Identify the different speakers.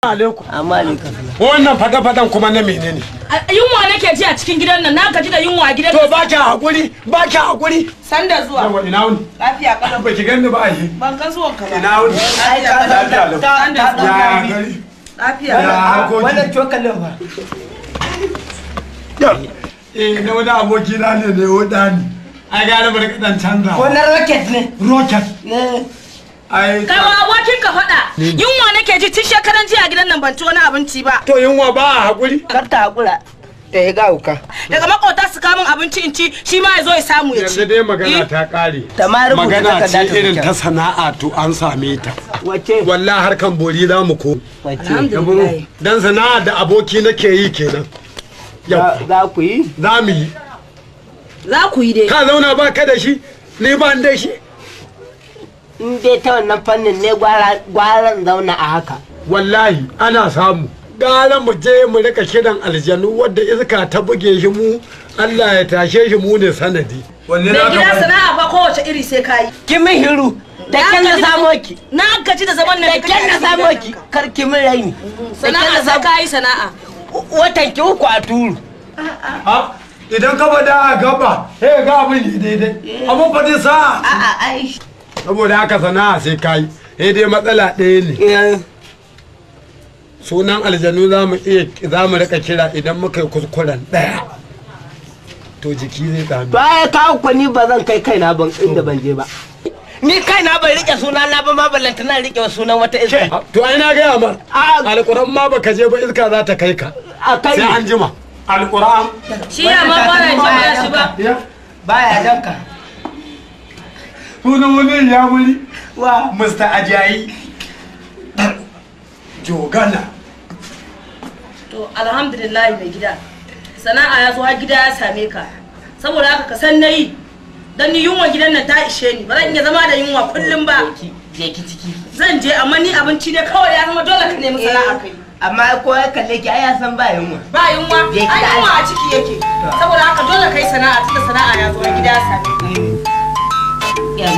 Speaker 1: alaikum.
Speaker 2: Amma alaikum.
Speaker 1: Wannan fada-fadan kuma na menene?
Speaker 3: Yunwa nake ji a cikin gidan nan, na gaji da yunwa a gidan.
Speaker 1: To ba ki hakuri, ba ki hakuri.
Speaker 3: Sanda zuwa.
Speaker 1: Yawa ina wuni?
Speaker 3: Lafiya kalau.
Speaker 1: Ba ki ganni ba ai.
Speaker 3: Ban kan zuwan ka ba.
Speaker 1: Ina wuni?
Speaker 3: Lafiya kalau.
Speaker 1: Lafiya lau. Ya gari.
Speaker 3: Lafiya.
Speaker 1: Ya harkoki.
Speaker 2: Wannan cokalin fa.
Speaker 1: Na wani aboki na ne wuda ni. Ai gane bari kadan canza.
Speaker 2: Ko na rocket ne?
Speaker 1: Rocket.
Speaker 2: Ne.
Speaker 1: Ai.
Speaker 3: Kai wa abokin ka faɗa. Yunwa nake ji tun shekaran jiya a gidan nan ban ci wani abinci ba.
Speaker 1: To yunwa ba a hakuri?
Speaker 2: Kar ta hakura. Ta yi gauka.
Speaker 3: Daga makota su kamun abinci in ci, shi ma ya zo ya samu ya ci.
Speaker 1: Yanzu dai magana ta kare.
Speaker 2: Ta ma rubuta
Speaker 1: Magana ce
Speaker 2: takarda ta
Speaker 1: irin
Speaker 2: wuce.
Speaker 1: ta sana'a to an same ta.
Speaker 2: Wace?
Speaker 1: Wallahi harkan bori za mu ko.
Speaker 2: Wace?
Speaker 3: Alhamdulillah.
Speaker 1: Dan sana'a da aboki nake yi kenan. Yau
Speaker 2: Za ku yi?
Speaker 1: za mu yi.
Speaker 3: Za ku yi dai.
Speaker 1: Ka zauna ba ka da shi, ni ba da shi.
Speaker 2: In dai ta wannan fannin ne gwaran zauna a haka.
Speaker 1: Wallahi ana samu. Gara mu je mu rika kiran aljanu wadda iska ta buge shi mu Allah ya tashe shi mu ne sanadi. Wanne
Speaker 3: Mai gida sana'a ba kowace iri sai ka yi.
Speaker 2: Ki min hiru. Da kyan na samo ki.
Speaker 3: Na gaji da zaman nan
Speaker 2: Da kyan na samo ki. Kar ki min raini.
Speaker 3: Sana'a sai ka yi sana'a.
Speaker 2: Watan ki uku a turu.
Speaker 1: Idan ka bada a gaba, sai ga abin yi daidai. Abin fa dai sa.
Speaker 2: A'a ai.
Speaker 1: Saboda haka sana'a sai kai. Sai dai matsala ɗaya ne. Sunan aljanu za mu rika kira idan muka yi kuskuren ɗaya. To jiki zai dami.
Speaker 2: To ai ka ku ni ba zan kai kaina ban inda ban je ba. Ni kaina bai rike suna na ba ma ballanta na rike sunan wata iska.
Speaker 1: To ai na gaya mar. Alƙur'an ma baka je ba iska za ta kai ka.
Speaker 2: A kai.
Speaker 1: Sai an jima. Alƙur'an.
Speaker 3: Shi ya ma fara jin shi ba.
Speaker 2: Baya danka.
Speaker 1: Sunan wani ya wuri.
Speaker 2: Wa.
Speaker 1: Mr. Ajayi. Jogana.
Speaker 3: To alhamdulillah mai gida. Sana'a ya zo har gida ya same ka. Saboda haka ka san nayi. Dan ni yunwa gidan nan ta ishe ni. Ba zan iya zama da yunwa kullum ba.
Speaker 2: Je ki ciki.
Speaker 3: Zan je amma ni abinci ne kawai ya zama dole ka nemi sana'a kai.
Speaker 2: Amma ko ya kalle ki ai ya san ba yunwa.
Speaker 3: Ba yunwa, ai yunwa a ciki yake. Saboda haka dole kai sana'a tunda sana'a ya zo har gida ya same ka.